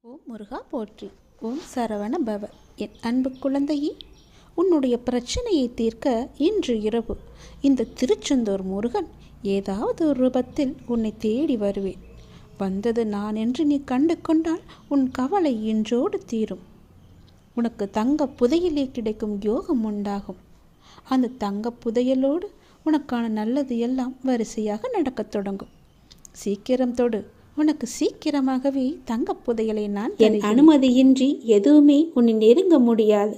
ஓம் முருகா போற்றி. ஓம் சரவண பவ. என் அன்பு குழந்தையே, உன்னுடைய பிரச்சனையை தீர்க்க இன்று இரவு இந்த திருச்செந்தூர் முருகன் ஏதாவது ஒரு ரூபத்தில் உன்னை தேடி வருவேன். வந்தது நான் என்று நீ கண்டு கொண்டால் உன் கவலை இன்றோடு தீரும். உனக்கு தங்க புதையலே கிடைக்கும் யோகம் உண்டாகும். அந்த தங்க புதையலோடு உனக்கான நல்லது எல்லாம் வரிசையாக நடக்கத் தொடங்கும். சீக்கிரம் தொடு, உனக்கு சீக்கிரமாகவே தங்கப் புதையலை நான் என் அனுமதியின்றி எதுவுமே உன்னை நெருங்க முடியாது.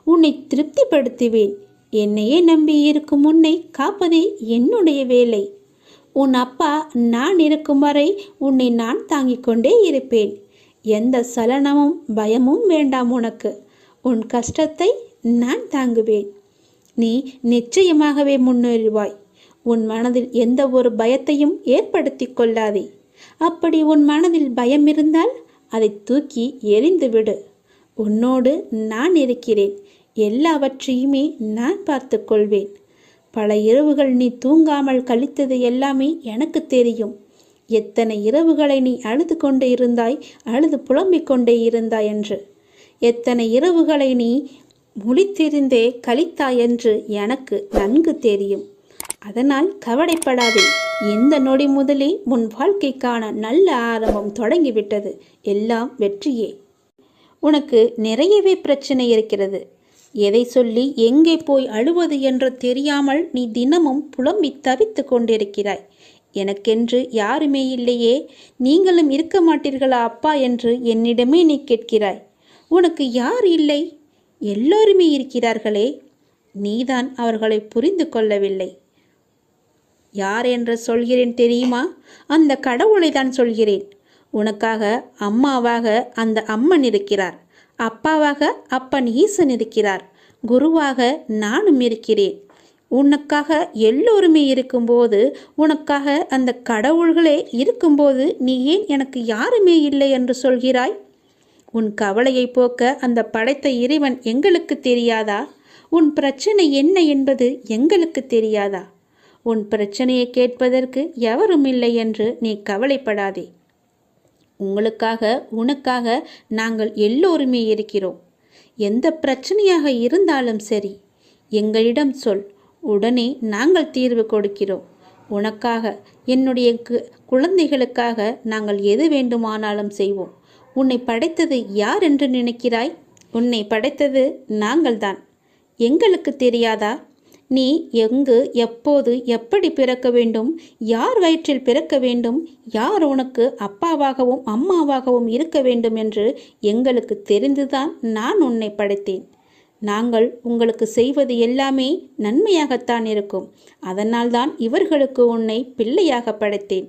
உன்னை திருப்திப்படுத்துவேன். என்னையே நம்பி இருக்கும் உன்னை காப்பதே என்னுடைய வேலை. உன் அப்பா நான் இருக்கும் வரை உன்னை நான் தாங்கிக் கொண்டே இருப்பேன். எந்த சலனமும் பயமும் வேண்டாம் உனக்கு. உன் கஷ்டத்தை நான் தாங்குவேன். நீ நிச்சயமாகவே முன்னேறுவாய். உன் மனதில் எந்த ஒரு பயத்தையும் ஏற்படுத்தி கொள்ளாதே. அப்படி உன் மனதில் பயம் இருந்தால் அதை தூக்கி எறிந்துவிடு. உன்னோடு நான் இருக்கிறேன். எல்லாவற்றையுமே நான் பார்த்து கொள்வேன். பல இரவுகள் நீ தூங்காமல் கழித்தது எல்லாமே எனக்கு தெரியும். எத்தனை இரவுகளை நீ அழுது கொண்டே இருந்தாய், அழுது புலம்பிக் கொண்டே இருந்தாய் என்று. எத்தனை இரவுகளை நீ முழித்திருந்தே கழித்தாய் என்று எனக்கு நன்கு தெரியும். அதனால் கவலைப்படாதே. இந்த நொடி முதலே உன் வாழ்க்கைக்கான நல்ல ஆரம்பம் தொடங்கிவிட்டது. எல்லாம் வெற்றியே. உனக்கு நிறையவே பிரச்சனை இருக்கிறது. எதை சொல்லி எங்கே போய் அழுவது என்று தெரியாமல் நீ தினமும் புலம்பி தவித்து கொண்டிருக்கிறாய். எனக்கென்று யாருமே இல்லையே, நீங்களும் இருக்க மாட்டீர்களா அப்பா என்று என்னிடமே நீ கேட்கிறாய். உனக்கு யார் இல்லை? எல்லோருமே இருக்கிறார்களே. நீதான் அவர்களை புரிந்து கொள்ளவில்லை. யார் என்று சொல்கிறேன் தெரியுமா? அந்த கடவுளை தான் சொல்கிறேன். உனக்காக அம்மாவாக அந்த அம்மன் இருக்கிறார். அப்பாவாக அப்பன் ஈசன் இருக்கிறார். குருவாக நானும் இருக்கிறேன். உனக்காக எல்லோருமே இருக்கும்போது, உனக்காக அந்த கடவுள்களே இருக்கும்போது நீ ஏன் எனக்கு யாருமே இல்லை என்று சொல்கிறாய்? உன் கவலையை போக்க அந்த படைத்த இறைவன் எங்களுக்கு தெரியாதா? உன் பிரச்சனை என்ன என்பது எங்களுக்கு தெரியாதா? உன் பிரச்சனையை கேட்பதற்கு எவரும் இல்லை என்று நீ கவலைப்படாதே. உங்களுக்காக உனக்காக நாங்கள் எல்லோருமே இருக்கிறோம். எந்த பிரச்சனையாக இருந்தாலும் சரி, எங்களிடம் சொல். உடனே நாங்கள் தீர்வு கொடுக்கிறோம். உனக்காக, என்னுடைய குழந்தைகளுக்காக நாங்கள் எது வேண்டுமானாலும் செய்வோம். உன்னை படைத்தது யார் என்று நினைக்கிறாய்? உன்னை படைத்தது நாங்கள்தான். எங்களுக்கு தெரியாதா? நீ எங்கு, எப்போது, எப்படி பிறக்க வேண்டும், யார் வயிற்றில் பிறக்க வேண்டும், யார் உனக்கு அப்பாவாகவும் அம்மாவாகவும் இருக்க வேண்டும் என்று எங்களுக்கு தெரிந்துதான் நான் உன்னை படைத்தேன். நாங்கள் உங்களுக்கு செய்வது எல்லாமே நன்மையாகத்தான் இருக்கும். அதனால்தான் இவர்களுக்கு உன்னை பிள்ளையாக படைத்தேன்.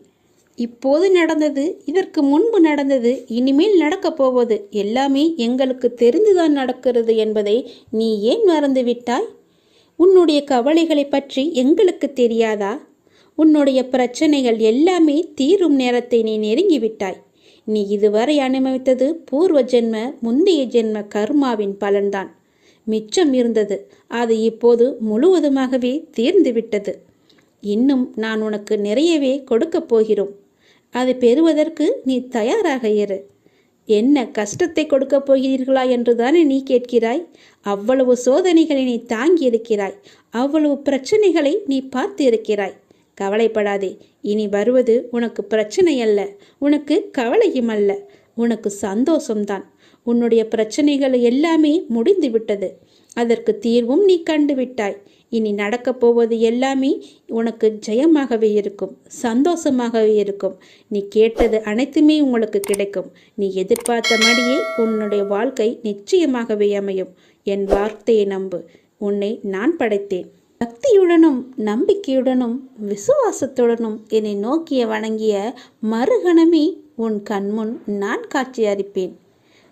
இப்போது நடந்தது, இதற்கு முன்பு நடந்தது, இனிமேல் நடக்கப் போவது எல்லாமே எங்களுக்கு தெரிந்துதான் நடக்கிறது என்பதை நீ ஏன் மறந்துவிட்டாய்? உன்னுடைய கவலைகளை பற்றி எங்களுக்கு தெரியாதா? உன்னுடைய பிரச்சனைகள் எல்லாமே தீரும் நேரத்தை நீ நெருங்கிவிட்டாய். நீ இதுவரை அனுபவித்தது பூர்வ ஜென்ம, முந்தைய ஜென்ம கர்மாவின் பலன்தான். மிச்சம் இருந்தது. அது இப்போது முழுவதுமாகவே தீர்ந்துவிட்டது. இன்னும் நான் உனக்கு நிறையவே கொடுக்கப் போகிறோம். அதை பெறுவதற்கு நீ தயாராக இரு. என்ன கஷ்டத்தை கொடுக்கப் போகிறீர்களா என்று தானே நீ கேட்கிறாய்? அவ்வளவு சோதனைகளை நீ தாங்கி இருக்கிறாய். அவ்வளவு பிரச்சனைகளை நீ பார்த்து இருக்கிறாய். கவலைப்படாதே. இனி வருவது உனக்கு பிரச்சனை அல்ல, உனக்கு கவலையும் அல்ல, உனக்கு சந்தோஷம்தான். உன்னுடைய பிரச்சனைகள் எல்லாமே முடிந்து விட்டது. அதற்கு தீர்வும் நீ கண்டுவிட்டாய். இனி நடக்கப் போவது எல்லாமே உனக்கு ஜெயமாகவே இருக்கும், சந்தோஷமாகவே இருக்கும். நீ கேட்டது அனைத்துமே உங்களுக்கு கிடைக்கும். நீ எதிர்பார்த்தபடியே உன்னுடைய வாழ்க்கை நிச்சயமாகவே அமையும். என் வார்த்தையை நம்பு. உன்னை நான் படைத்தேன். பக்தியுடனும் நம்பிக்கையுடனும் விசுவாசத்துடனும் என்னை நோக்கிய வணங்கிய மறுகணமே உன் கண்முன் நான் காட்சி அளிப்பேன்.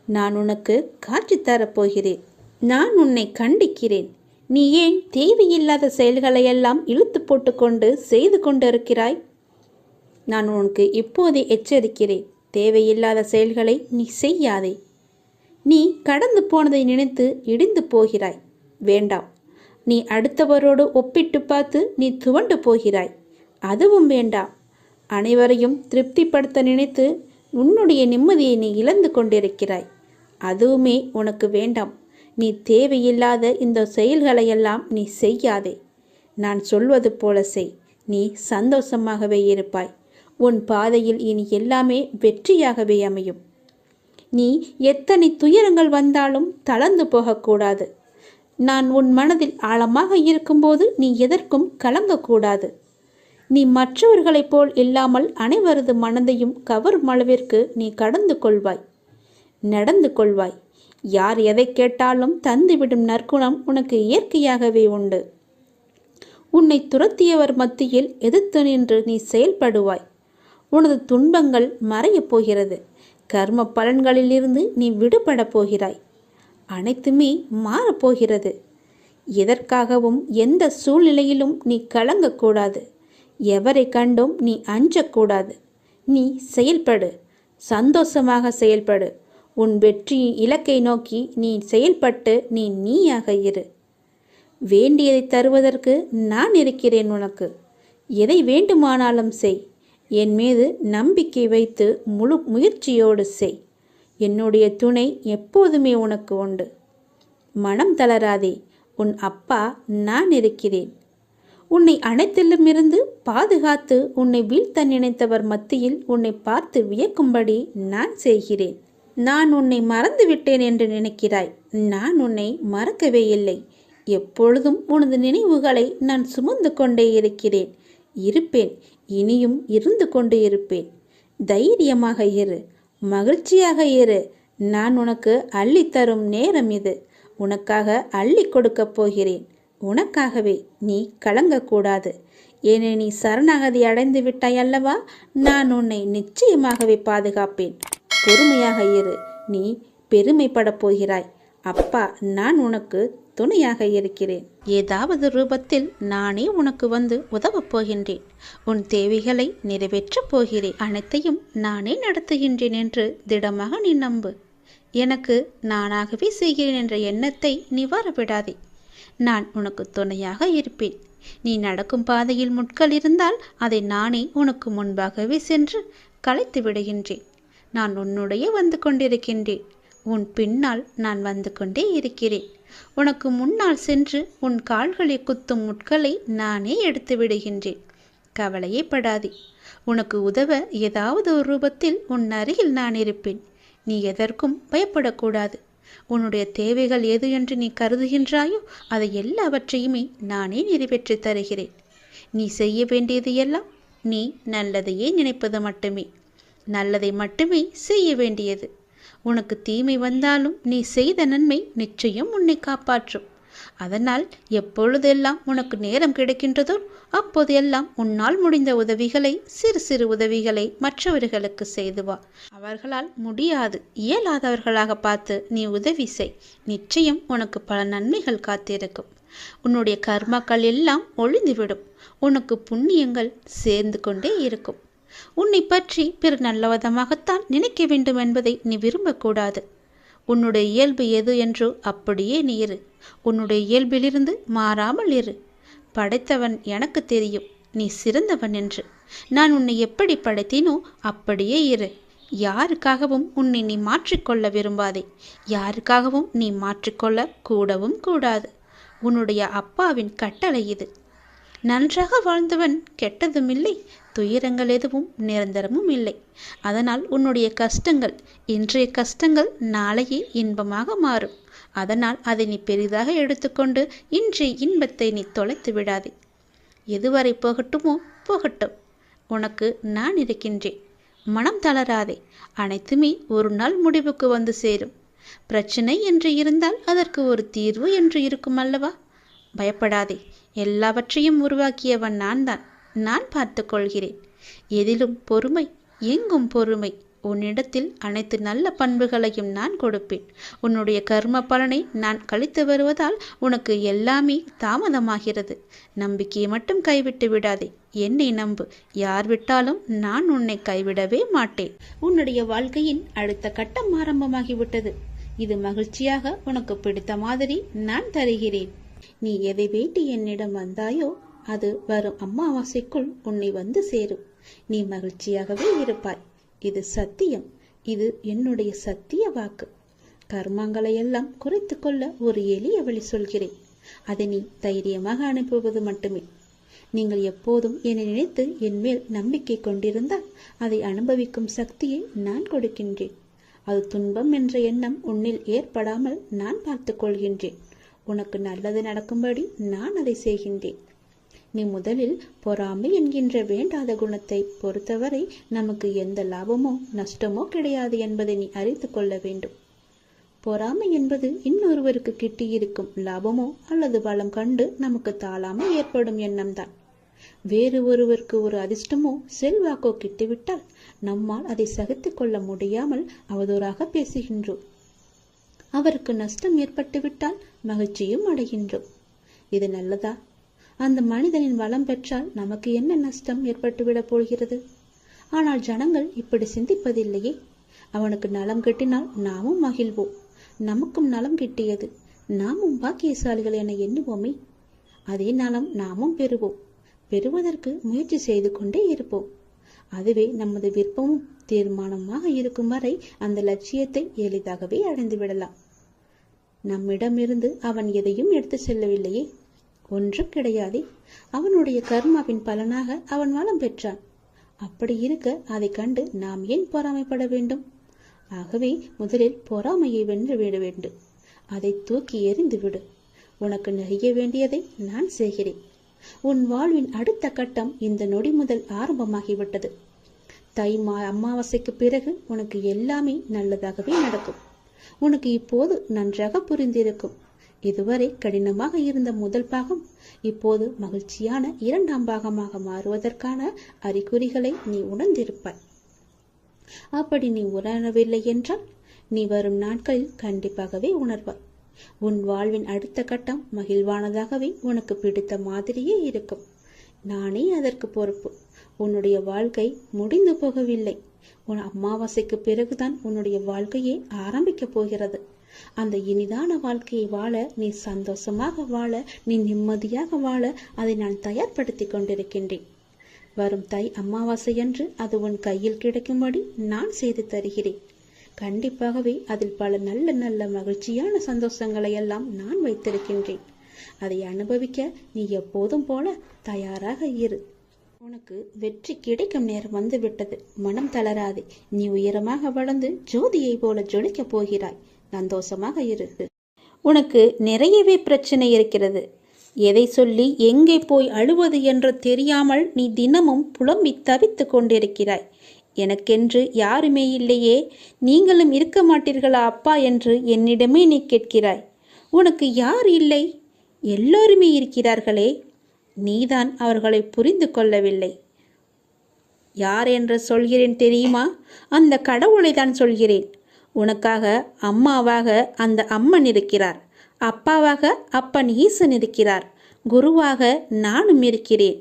நான் உனக்கு காட்சி தரப்போகிறேன். நான் உன்னை கண்டிக்கிறேன். நீ ஏன் தேவையில்லாத செயல்களையெல்லாம் இழுத்து போட்டுக்கொண்டு செய்து கொண்டிருக்கிறாய்? நான் உனக்கு இப்போதே எச்சரிக்கிறேன். தேவையில்லாத செயல்களை நீ செய்யாதே. நீ கடந்து போனதை நினைத்து இடிந்து போகிறாய். வேண்டாம். நீ அடுத்தவரோடு ஒப்பிட்டு பார்த்து நீ துவண்டு போகிறாய். அதுவும் வேண்டாம். அனைவரையும் திருப்திப்படுத்த நினைத்து உன்னுடைய நிம்மதியை நீ இழந்து கொண்டிருக்கிறாய். அதுவுமே உனக்கு வேண்டாம். நீ தேவையில்லாத இந்த செயல்களையெல்லாம் நீ செய்யாதே. நான் சொல்வது போல செய். நீ சந்தோஷமாகவே இருப்பாய். உன் பாதையில் இனி எல்லாமே வெற்றியாகவே அமையும். நீ எத்தனை துயரங்கள் வந்தாலும் தளர்ந்து போகக்கூடாது. நான் உன் மனதில் ஆழமாக இருக்கும்போது நீ எதற்கும் கலங்கக்கூடாது. நீ மற்றவர்களைப் போல் இல்லாமல் அனைவரது மனதையும் கவரும் அளவிற்கு நீ நடந்து கொள்வாய். யார் எதை கேட்டாலும் தந்துவிடும் நற்குணம் உனக்கு இயற்கையாகவே உண்டு. உன்னை துரத்தியவர் மத்தியில் எதிர்த்து நின்று நீ செயல்படுவாய். உனது துன்பங்கள் மறையப் போகிறது. கர்ம பலன்களிலிருந்து நீ விடுபட போகிறாய். அனைத்துமே மாறப்போகிறது. எதற்காகவும் எந்த சூழ்நிலையிலும் நீ கலங்கக்கூடாது. எவரை கண்டும் நீ அஞ்சக்கூடாது. நீ செயல்படு, சந்தோஷமாக செயல்படு. உன் வெற்றி இலக்கை நோக்கி நீ செயல்பட்டு நீயாக இரு. வேண்டியதை தருவதற்கு நான் இருக்கிறேன் உனக்கு. எதை வேண்டுமானாலும் செய். என் மீது நம்பிக்கை வைத்து முழு முயற்சியோடு செய். என்னுடைய துணை எப்போதுமே உனக்கு உண்டு. மனம் தளராதே. உன் அப்பா நான் இருக்கிறேன். உன்னை அனைத்திலுமிருந்து பாதுகாத்து உன்னை வீழ்த்த நினைத்தவர் மத்தியில் உன்னை பார்த்து வியக்கும்படி நான் செய்கிறேன். நான் உன்னை மறந்து விட்டேன் என்று நினைக்கிறாய். நான் உன்னை மறக்கவே இல்லை. எப்பொழுதும் உனது நினைவுகளை நான் சுமந்து கொண்டே இருக்கிறேன். இருப்பேன். இனியும் இருந்து கொண்டு இருப்பேன். தைரியமாக இரு. மகிழ்ச்சியாக இரு. நான் உனக்கு அள்ளித்தரும் நேரம் இது. உனக்காக அள்ளி கொடுக்கப் போகிறேன். உனக்காகவே. நீ கலங்கக்கூடாது. ஏனே நீ சரணாகதி அடைந்து விட்டாய் அல்லவா? நான் உன்னை நிச்சயமாகவே பாதுகாப்பேன். பொறுமையாக இரு. நீ பெருமைப்படப் போகிறாய். அப்பா நான் உனக்கு துணையாக இருக்கிறேன். ஏதாவது ரூபத்தில் நானே உனக்கு வந்து உதவப் போகின்றேன். உன் தேவைகளை நிறைவேற்றப் போகிறேன். அனைத்தையும் நானே நடத்துகின்றேன் என்று திடமாக நீ நம்பு. எனக்கு நானாகவே செய்கிறேன் என்ற எண்ணத்தை நீ வரவிடாதே. நான் உனக்கு துணையாக இருப்பேன். நீ நடக்கும் பாதையில் முட்கள் இருந்தால் அதை நானே உனக்கு முன்பாகவே சென்று களைத்து விடுகின்றேன். நான் உன்னுடைய வந்து கொண்டிருக்கின்றேன். உன் பின்னால் நான் வந்து கொண்டே இருக்கிறேன். உனக்கு முன்னால் சென்று உன் கால்களை குத்தும் முட்களை நானே எடுத்து விடுகின்றேன். கவலையே படாதே. உனக்கு உதவ ஏதாவது ஒரு ரூபத்தில் உன் அருகில் நான் இருப்பேன். நீ எதற்கும் பயப்படக்கூடாது. உன்னுடைய தேவைகள் எது என்று நீ கருதுகின்றாயோ அதை எல்லாவற்றையுமே நானே நிறைவேற்றி தருகிறேன். நீ செய்ய வேண்டியது எல்லாம் நீ நல்லதையே நினைப்பது மட்டுமே. நல்லதை மட்டுமே செய்ய வேண்டியது. உனக்கு தீமை வந்தாலும் நீ செய்த நன்மை நிச்சயம் உன்னை காப்பாற்றும். அதனால் எப்பொழுதெல்லாம் உனக்கு நேரம் கிடைக்கின்றதோ அப்போதெல்லாம் உன்னால் முடிந்த உதவிகளை, சிறு சிறு உதவிகளை மற்றவர்களுக்கு செய்து வா. அவர்களால் முடியாது, இயலாதவர்களாக பார்த்து நீ உதவி செய். நிச்சயம் உனக்கு பல நன்மைகள் காத்திருக்கும். உன்னுடைய கர்மாக்கள் எல்லாம் ஒழிந்துவிடும். உனக்கு புண்ணியங்கள் சேர்ந்து கொண்டே இருக்கும். உன்னை பற்றி பிறர் நல்லவிதமாகத்தான் நினைக்க வேண்டும் என்பதை நீ விரும்பக்கூடாது. உன்னுடைய இயல்பு எது என்றோ அப்படியே நீ இரு. உன்னுடைய இயல்பிலிருந்து மாறாமல் இரு. படைத்தவன் எனக்கு தெரியும் நீ சிறந்தவன் என்று. நான் உன்னை எப்படி படைத்தேனோ அப்படியே இரு. யாருக்காகவும் உன்னை நீ மாற்றிக்கொள்ள விரும்பாதே. யாருக்காகவும் நீ மாற்றிக்கொள்ள கூடவும் கூடாது. உன்னுடைய அப்பாவின் கட்டளை இது. நன்றாக வாழ்ந்தவன் கெட்டதும் இல்லை, துயரங்கள் எதுவும் நிரந்தரமும் இல்லை. அதனால் உன்னுடைய கஷ்டங்கள், இன்றைய கஷ்டங்கள் நாளையே இன்பமாக மாறும். அதனால் அதை நீ பெரிதாக எடுத்துக்கொண்டு இன்றைய இன்பத்தை நீ தொலைத்து விடாதே. எதுவரை போகட்டுமோ போகட்டும். உனக்கு நான் இருக்கின்றேன். மனம் தளராதே. அனைத்துமே ஒரு நாள் முடிவுக்கு வந்து சேரும். பிரச்சனை என்று இருந்தால் அதற்கு ஒரு தீர்வு என்று இருக்கும் அல்லவா? பயப்படாதே. எல்லாவற்றையும் உருவாக்கியவன் நான் தான். நான் பார்த்து கொள்கிறேன். எதிலும் பொறுமை, எங்கும் பொறுமை. உன்னிடத்தில் அனைத்து நல்ல பண்புகளையும் நான் கொடுப்பேன். உன்னுடைய கர்ம பலனை நான் கழித்து வருவதால் உனக்கு எல்லாமே தாமதமாகிறது. நம்பிக்கையை மட்டும் கைவிட்டு விடாதே. என்னை நம்பு. யார் விட்டாலும் நான் உன்னை கைவிடவே மாட்டேன். உன்னுடைய வாழ்க்கையின் அடுத்த கட்டம் ஆரம்பமாகிவிட்டது. இது மகிழ்ச்சியாக உனக்கு பிடித்த மாதிரி நான் தருகிறேன். நீ எதை வேண்டி என்னிடம் வந்தாயோ அது வரும் அமாவாசைக்குள் உன்னை வந்து சேரும். நீ மகிழ்ச்சியாகவே இருப்பாய். இது சத்தியம். இது என்னுடைய சத்திய வாக்கு. கர்மங்களை எல்லாம் குறைத்து கொள்ள ஒரு எளிய வழி சொல்கிறேன். அதை நீ தைரியமாக அனுப்புவது மட்டுமே. நீங்கள் எப்போதும் என்னை நினைத்து என் மேல் நம்பிக்கை கொண்டிருந்தால் அதை அனுபவிக்கும் சக்தியை நான் கொடுக்கின்றேன். அது துன்பம் என்ற எண்ணம் உன்னில் ஏற்படாமல் நான் பார்த்து கொள்கின்றேன். உனக்கு நல்லது நடக்கும்படி நான் அதை செய்கின்றேன். நீ முதலில் பொறாமை என்கின்ற வேண்டாத குணத்தை பொறுத்தவரை நமக்கு எந்த லாபமோ நஷ்டமோ கிடையாது என்பதை நீ அறிந்து கொள்ள வேண்டும். பொறாமை என்பது இன்னொருவருக்கு கிட்டியிருக்கும் லாபமோ அல்லது பலம் கண்டு நமக்கு தாழாமல் ஏற்படும் எண்ணம்தான். வேறு ஒருவருக்கு ஒரு அதிர்ஷ்டமோ செல்வாக்கோ கிட்டிவிட்டால் நம்மால் அதை சகித்து கொள்ள முடியாமல் அவதூறாக பேசுகின்றோம். அவருக்கு நஷ்டம் ஏற்பட்டுவிட்டால் மகிழ்ச்சியும் அடைகின்றோம். இது நல்லதா? அந்த மனிதனின் வளம் பெற்றால் நமக்கு என்ன நஷ்டம் ஏற்பட்டுவிடப் போகிறது? ஆனால் ஜனங்கள் இப்படி சிந்திப்பதில்லையே. அவனுக்கு நலம் கிட்டினால் நாமும் மகிழ்வோம். நமக்கும் நலம் கிட்டியது, நாமும் பாக்கியசாலிகள் என எண்ணுவோமே. அதே நலம் நாமும் பெறுவோம். பெறுவதற்கு முயற்சி செய்து கொண்டே இருப்போம். அதுவே நமது விருப்பமும் தீர்மானமாக இருக்கும் வரை அந்த லட்சியத்தை எளிதாகவே அடைந்து விடலாம். நம்மிடமிருந்து அவன் எதையும் எடுத்து செல்லவில்லையே, ஒன்றும் கிடையாதே. அவனுடைய கர்மாவின் பலனாக அவன் வளம் பெற்றான். அப்படி இருக்க அதை கண்டு நாம் ஏன் பொறாமைப்பட வேண்டும்? ஆகவே முதலில் பொறாமையை வென்று விட வேண்டும். அதை தூக்கி எறிந்து விடு. உனக்கு நெகிய வேண்டியதை நான் செய்கிறேன். உன் வாழ்வின் அடுத்த கட்டம் இந்த நொடி முதல் ஆரம்பமாகிவிட்டது. அமாவாசைக்கு பிறகு உனக்கு எல்லாமே நல்லதாகவே நடக்கும். உனக்கு இப்போது நன்றாக புரிந்திருக்கும். இதுவரை கடினமாக இருந்த முதல் பாகம் இப்போது மகிழ்ச்சியான இரண்டாம் பாகமாக மாறுவதற்கான அறிகுறிகளை நீ உணர்ந்திருப்பாய். அப்படி நீ உணரவில்லை என்றால் நீ வரும் நாட்களில் கண்டிப்பாகவே உணர்வாய். உன் வாழ்வின் அடுத்த கட்டம் மகிழ்வானதாகவே உனக்கு பிடித்த மாதிரியே இருக்கும். நானே அதற்கு பொறுப்பு. உன்னுடைய வாழ்க்கை முடிந்து போகவில்லை. உன் அமாவாசைக்கு பிறகுதான் உன்னுடைய வாழ்க்கையே ஆரம்பிக்கப் போகிறது. அந்த இனிதான வாழ்க்கையை வாழ, நீ சந்தோஷமாக வாழ, நீ நிம்மதியாக வாழ அதை நான் தயார்படுத்தி கொண்டிருக்கின்றேன். வரும் தை அமாவாசையன்று அது உன் கையில் கிடைக்கும்படி நான் செய்து தருகிறேன். கண்டிப்பாகவே அதில் பல நல்ல நல்ல மகிழ்ச்சியான சந்தோஷங்களை எல்லாம் நான் வைத்திருக்கின்றேன். அதை அனுபவிக்க நீ எப்போதும் போல தயாராக இரு. உனக்கு வெற்றி கிடைக்கும் நேரம் வந்துவிட்டது. மனம் தளராதே. நீ உயரமாக வளர்ந்து ஜோதியை போல ஜொலிக்கப் போகிறாய். சந்தோஷமாக இரு. உனக்கு நிறையவே பிரச்சனை இருக்கிறது. எதை சொல்லி எங்கே போய் அழுவது என்று தெரியாமல் நீ தினமும் புலம்பி தவித்து கொண்டிருக்கிறாய். எனக்கென்று யாருமே இல்லையே, நீங்களும் இருக்க மாட்டீர்களா அப்பா என்று என்னிடமே நீ கேட்கிறாய். உனக்கு யார் இல்லை? எல்லோருமே இருக்கிறார்களே. நீதான் அவர்களை புரிந்து கொள்ளவில்லை. யார் என்று சொல்கிறேன் தெரியுமா? அந்த கடவுளை தான் சொல்கிறேன். உனக்காக அம்மாவாக அந்த அம்மன் இருக்கிறார். அப்பாவாக அப்பன் ஈசன் இருக்கிறார். குருவாக நானும் இருக்கிறேன்.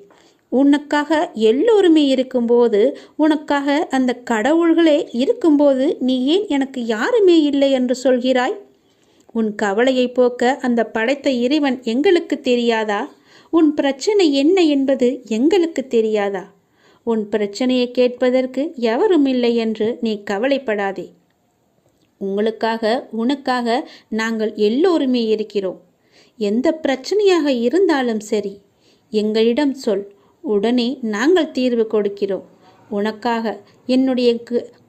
உனக்காக எல்லோருமே இருக்கும்போது, உனக்காக அந்த கடவுள்களே இருக்கும்போது நீ ஏன் எனக்கு யாருமே இல்லை என்று சொல்கிறாய்? உன் கவலையை போக்க அந்த படைத்த இறைவன் எங்களுக்கு தெரியாதா? உன் பிரச்சனை என்ன என்பது எங்களுக்கு தெரியாதா? உன் பிரச்சனையை கேட்பதற்கு எவரும் இல்லை என்று நீ கவலைப்படாதே. உங்களுக்காக உனக்காக நாங்கள் எல்லோருமே இருக்கிறோம். எந்த பிரச்சனையாக இருந்தாலும் சரி, எங்களிடம் சொல். உடனே நாங்கள் தீர்வு கொடுக்கிறோம். உனக்காக, என்னுடைய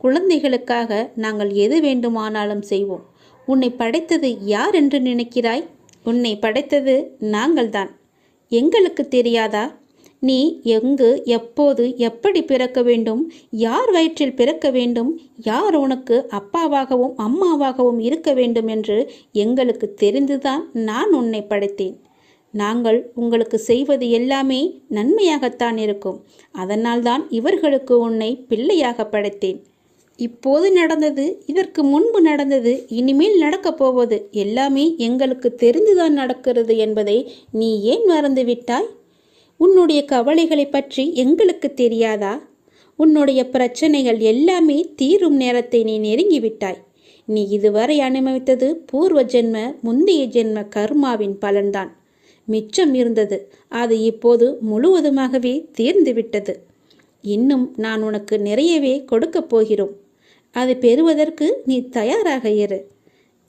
குழந்தைகளுக்காக நாங்கள் எது வேண்டுமானாலும் செய்வோம். உன்னை படைத்தது யார் என்று நினைக்கிறாய்? உன்னை படைத்தது நாங்கள்தான். எங்களுக்கு தெரியாதா? நீ எங்கு, எப்போது, எப்படி பிறக்க வேண்டும், யார் வயிற்றில் பிறக்க வேண்டும், யார் உனக்கு அப்பாவாகவும் அம்மாவாகவும் இருக்க வேண்டும் என்று எங்களுக்கு தெரிந்துதான் நான் உன்னை படைத்தேன். நாங்கள் உங்களுக்கு செய்வது எல்லாமே நன்மையாகத்தான் இருக்கும். அதனால்தான் இவர்களுக்கு உன்னை பிள்ளையாக படைத்தேன். இப்போது நடந்தது, இதற்கு முன்பு நடந்தது, இனிமேல் நடக்கப் போவது எல்லாமே எங்களுக்கு தெரிந்துதான் நடக்கிறது என்பதை நீ ஏன் மறந்துவிட்டாய்? உன்னுடைய கவலைகளை பற்றி எங்களுக்கு தெரியாதா? உன்னுடைய பிரச்சனைகள் எல்லாமே தீரும் நேரத்தை நீ நெருங்கிவிட்டாய். நீ இதுவரை அனுபவித்தது பூர்வ ஜென்ம, முந்தைய ஜென்ம கர்மாவின் பலன்தான். மிச்சம் இருந்தது, அது இப்போது முழுவதுமாகவே தீர்ந்துவிட்டது. இன்னும் நான் உனக்கு நிறையவே கொடுக்கப் போகிறோம். அதை பெறுவதற்கு நீ தயாராக இரு.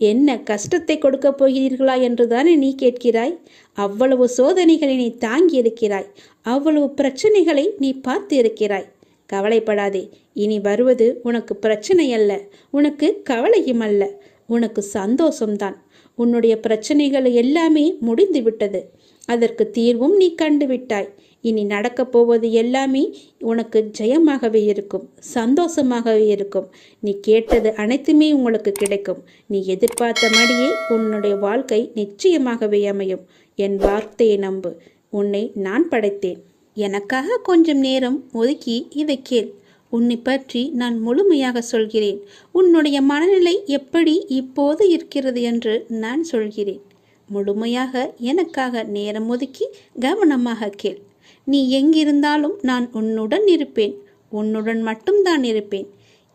என்ன கஷ்டத்தை கொடுக்கப் போகிறீர்களா என்று தானே நீ கேட்கிறாய்? அவ்வளவு சோதனைகளை நீ தாங்கி இருக்கிறாய், அவ்வளவு பிரச்சனைகளை நீ பார்த்து இருக்கிறாய். கவலைப்படாதே. இனி வருவது உனக்கு பிரச்சனை அல்ல, உனக்கு கவலையும் அல்ல, உனக்கு சந்தோஷம்தான். உன்னுடைய பிரச்சனைகள் எல்லாமே முடிந்து விட்டது. அதற்கு தீர்வும் நீ கண்டுவிட்டாய். இனி நடக்கப் போவது எல்லாமே உனக்கு ஜெயமாகவே இருக்கும், சந்தோஷமாகவே இருக்கும். நீ கேட்டது அனைத்துமே உங்களுக்கு கிடைக்கும். நீ எதிர்பார்த்த மாதிரியே உன்னுடைய வாழ்க்கை நிச்சயமாகவே அமையும். என் வார்த்தையை நம்பு. உன்னை நான் படைத்தேன். எனக்காக கொஞ்சம் நேரம் ஒதுக்கி இதை கேள். உன்னை பற்றி நான் முழுமையாக சொல்கிறேன். உன்னுடைய மனநிலை எப்படி இப்போது இருக்கிறது என்று நான் சொல்கிறேன். முழுமையாக எனக்காக நேரம் ஒதுக்கி கவனமாக கேள். நீ எங்கிருந்தாலும் நான் உன்னுடன் இருப்பேன். உன்னுடன் மட்டும்தான் இருப்பேன்.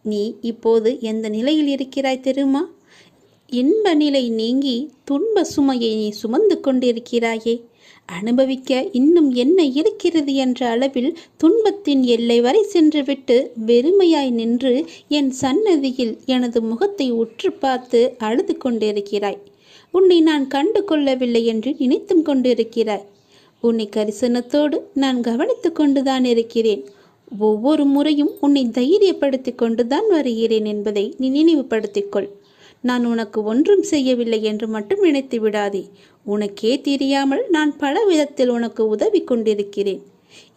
நீ இப்போது எந்த நிலையில் இருக்கிறாய் தெரியுமா? இன்ப நிலை நீங்கி துன்ப சுமையை நீ சுமந்து கொண்டிருக்கிறாயே. அனுபவிக்க இன்னும் என்ன இருக்கிறது என்ற அளவில் துன்பத்தின் எல்லை வரை சென்றுவிட்டு வெறுமையாய் நின்று என் சன்னதியில் எனது முகத்தை உற்று பார்த்து அழுது கொண்டிருக்கிறாய். உன்னை நான் கண்டு கொள்ளவில்லை என்று நினைத்தும் கொண்டிருக்கிறாய். உன்னை கரிசனத்தோடு நான் கவனித்து கொண்டுதான் இருக்கிறேன். ஒவ்வொரு முறையும் உன்னை தைரியப்படுத்தி கொண்டுதான் வருகிறேன் என்பதை நீ நினைவுபடுத்திக்கொள். நான் உனக்கு ஒன்றும் செய்யவில்லை என்று மட்டும் நினைத்து விடாதே. உனக்கே தெரியாமல் நான் பல விதத்தில் உனக்கு உதவி கொண்டிருக்கிறேன்.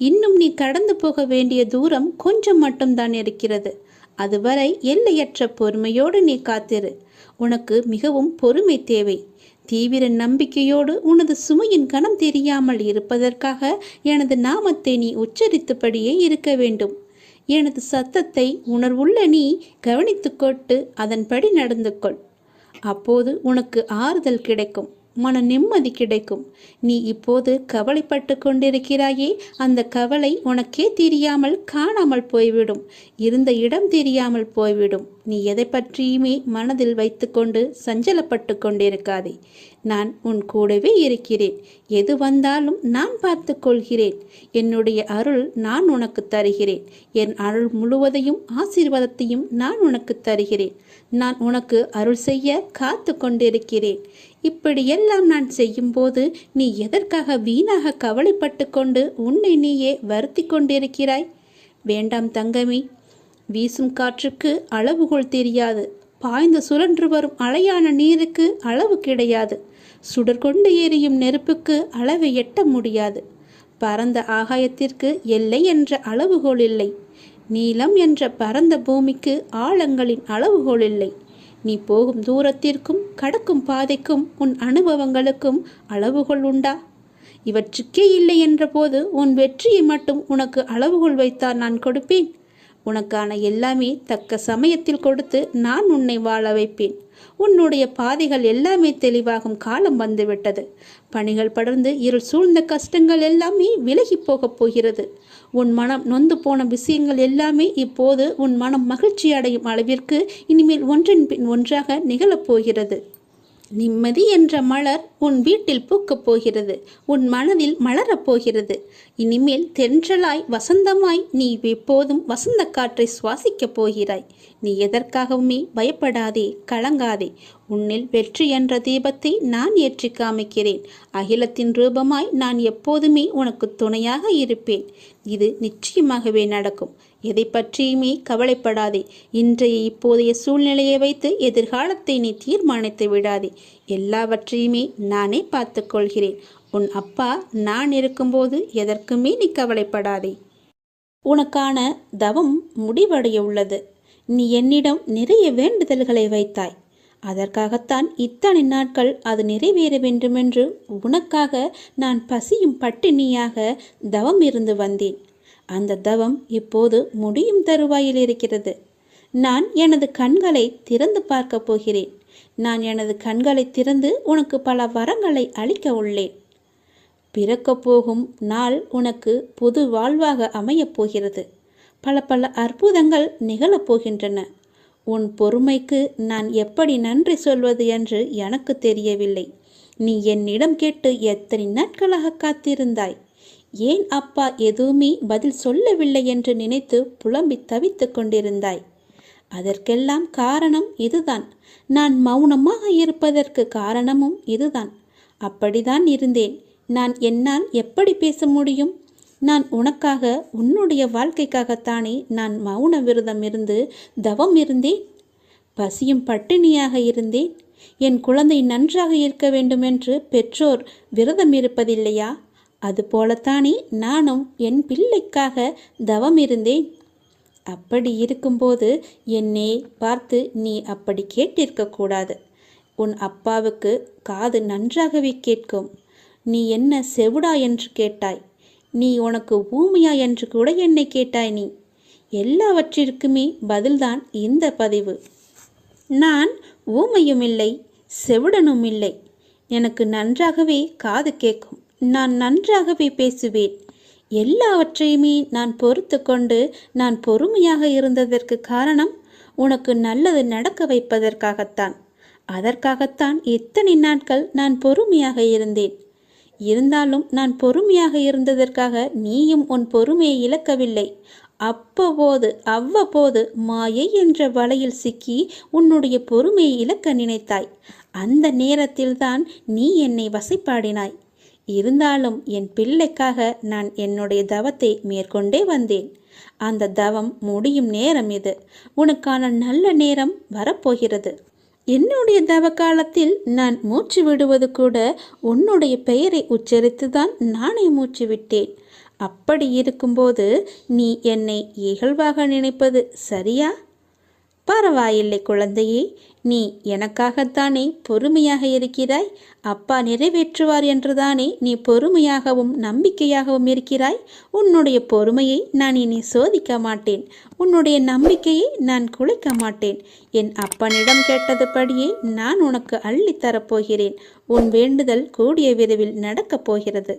இன்னும் நீ கடந்து போக வேண்டிய தூரம் கொஞ்சம் மட்டும்தான் இருக்கிறது. அதுவரை எல்லையற்ற பொறுமையோடு நீ காத்திரு. உனக்கு மிகவும் பொறுமை தேவை. தீவிர நம்பிக்கையோடு உனது சுமையின் கணம் தெரியாமல் இருப்பதற்காக எனது நாமத்தை நீ உச்சரித்தபடியே இருக்க வேண்டும். எனது சத்தத்தை உணர்வுள்ள நீ கவனித்து கொண்டு அதன்படி நடந்து கொள். அப்போது உனக்கு ஆறுதல் கிடைக்கும், மன நிம்மதி கிடைக்கும். நீ இப்போது கவலைப்பட்டு கொண்டிருக்கிறாயே, அந்த கவலை உனக்கே தெரியாமல் காணாமல் போய்விடும். இருந்த இடம் தெரியாமல் போய்விடும். நீ எதை பற்றியுமே மனதில் வைத்துக்கொண்டு சஞ்சலப்பட்டு கொண்டிருக்காதே. நான் உன் கூடவே இருக்கிறேன். எது வந்தாலும் நான் பார்த்து கொள்கிறேன். என்னுடைய அருள் நான் உனக்கு தருகிறேன். என் அருள் முழுவதையும் ஆசீர்வாதத்தையும் நான் உனக்கு தருகிறேன். நான் உனக்கு அருள் செய்ய காத்து கொண்டிருக்கிறேன். இப்படியெல்லாம் நான் செய்யும்போது நீ எதற்காக வீணாக கவலைப்பட்டு கொண்டு உன்னை நீயே வருத்தி கொண்டிருக்கிறாய்? வேண்டாம் தங்கமே. வீசும் காற்றுக்கு அளவுகோல் தெரியாது. பாய்ந்து சுழன்று வரும் அலையான நீருக்கு அளவு கிடையாது. சுடர் கொண்டு எரியும் நெருப்புக்கு அளவை எட்ட முடியாது. பரந்த ஆகாயத்திற்கு எல்லை என்ற அளவுகோல் இல்லை. நீளம் என்ற பரந்த பூமிக்கு ஆழங்களின் அளவுகோல் இல்லை. நீ போகும் தூரத்திற்கும் கடக்கும் பாதைக்கும் உன் அனுபவங்களுக்கும் அளவுகோல் உண்டா? இவற்றுக்கே இல்லை என்ற போது உன் வெற்றியை மட்டும் உனக்கு அளவுகோல் வைத்தால் நான் கொடுப்பேன். உனக்கான எல்லாமே தக்க சமயத்தில் கொடுத்து நான் உன்னை வாழ வைப்பேன். உன்னுடைய பாதைகள் எல்லாமே தெளிவாகும் காலம் வந்துவிட்டது. பணிகள் படர்ந்து இருள் சூழ்ந்த கஷ்டங்கள் எல்லாமே விலகி போகப் போகிறது. உன் மனம் நொந்து போன விஷயங்கள் எல்லாமே இப்போது உன் மனம் மகிழ்ச்சி அடையும் அளவிற்கு இனிமேல் ஒன்றின் பின் ஒன்றாக நிகழப்போகிறது. நிம்மதி என்ற மலர் உன் வீட்டில் பூக்கப் போகிறது. உன் மனதில் மலரப் போகிறது. இனிமேல் தென்றலாய் வசந்தமாய் நீ எப்போதும் வசந்த காற்றை சுவாசிக்கப் போகிறாய். நீ எதற்காகவுமே பயப்படாதே, கலங்காதே. உன்னில் வெற்றி என்ற தீபத்தை நான் ஏற்றி காமிக்கிறேன். அகிலத்தின் ரூபமாய் நான் எப்போதுமே உனக்கு துணையாக இருப்பேன். இது நிச்சயமாகவே நடக்கும். எதை பற்றியுமே கவலைப்படாதே. இன்றைய இப்போதைய சூழ்நிலையை வைத்து எதிர்காலத்தை நீ தீர்மானித்து விடாதே. எல்லாவற்றையுமே நானே பார்த்து கொள்கிறேன். உன் அப்பா நான் இருக்கும்போது எதற்குமே நீ கவலைப்படாதே. உனக்கான தவம் முடிவடைய உள்ளது. நீ என்னிடம் நிறைய வேண்டுதல்களை வைத்தாய். அதற்காகத்தான் இத்தனை நாட்கள் அது நிறைவேற வேண்டுமென்று உனக்காக நான் பசியும் பட்டினியாக தவம் இருந்து வந்தேன். அந்த தவம் இப்போது முடியும் தருவாயில் இருக்கிறது. நான் எனது கண்களை திறந்து பார்க்க போகிறேன். நான் எனது கண்களை திறந்து உனக்கு பல வரங்களை அளிக்க உள்ளேன். பிறக்கப் போகும் நாள் உனக்கு புது வாழ்வாக அமையப் போகிறது. பல பல அற்புதங்கள் நிகழப்போகின்றன. உன் பொறுமைக்கு நான் எப்படி நன்றி சொல்வது என்று எனக்கு தெரியவில்லை. நீ என்னிடம் கேட்டு எத்தனை நாட்களாக காத்திருந்தாய். ஏன் அப்பா எதுவுமே பதில் சொல்லவில்லை என்று நினைத்து புலம்பி தவித்து கொண்டிருந்தாய். அதற்கெல்லாம் காரணம் இதுதான். நான் மௌனமாக இருப்பதற்கு காரணமும் இதுதான். அப்படிதான் இருந்தேன். என்னால் எப்படி பேச முடியும்? நான் உனக்காக, உன்னுடைய வாழ்க்கைக்காகத்தானே நான் மௌன விரதம் இருந்து தவம் இருந்தேன். பசியும் பட்டினியாக இருந்தேன். என் குழந்தை நன்றாக இருக்க வேண்டுமென்று பெற்றோர் விரதம் இருப்பதில்லையா? அதுபோலத்தானே நானும் என் பிள்ளைக்காக தவம் இருந்தேன். அப்படி இருக்கும்போது என்னை பார்த்து நீ அப்படி கேட்டிருக்கக்கூடாது. உன் அப்பாவுக்கு காது நன்றாகவே கேட்கும். நீ என்ன செவிடா என்று கேட்டாய். நீ உனக்கு ஊமையா என்று கூட என்னை கேட்டாய். நீ எல்லாவற்றிற்குமே பதில்தான் இந்த பதிவு. நான் ஊமையும் இல்லை, செவிடனும் இல்லை. எனக்கு நன்றாகவே காது கேட்கும். நான் நன்றாகவே பேசுவேன். எல்லாவற்றையுமே நான் பொறுத்து கொண்டு நான் பொறுமையாக இருந்ததற்கு காரணம் உனக்கு நல்லது நடக்க வைப்பதற்காகத்தான். அதற்காகத்தான் இத்தனை நாட்கள் நான் பொறுமையாக இருந்தேன். இருந்தாலும் நான் பொறுமையாக இருந்ததற்காக நீயும் உன் பொறுமையை இழக்கவில்லை. அவ்வப்போது மாயை என்ற வலையில் சிக்கி உன்னுடைய பொறுமையை இழக்க நினைத்தாய். அந்த நேரத்தில்தான் நீ என்னை வசைப்பாடினாய். இருந்தாலும் என் பிள்ளைக்காக நான் என்னுடைய தவத்தை மேற்கொண்டே வந்தேன். அந்த தவம் முடியும் நேரம் இது. உனக்கான நல்ல நேரம் வரப்போகிறது. என்னுடைய தவ காலத்தில் நான் மூச்சு விடுவது கூட உன்னுடைய பெயரை உச்சரித்துதான் நானே மூச்சு விட்டேன். அப்படி இருக்கும்போது நீ என்னை இகழ்வாக நினைப்பது சரியா? பரவாயில்லை குழந்தையே, நீ எனக்காகத்தானே பொறுமையாக இருக்கிறாய். அப்பா நிறைவேற்றுவார் என்றுதானே நீ பொறுமையாகவும் நம்பிக்கையாகவும் இருக்கிறாய். உன்னுடைய பொறுமையை நான் இனி சோதிக்க மாட்டேன். உன்னுடைய நம்பிக்கையை நான் குலைக்க மாட்டேன். என் அப்பனிடம் கேட்டதுபடியே நான் உனக்கு அள்ளித்தரப்போகிறேன். உன் வேண்டுதல் கூடிய விரைவில் நடக்கப் போகிறது.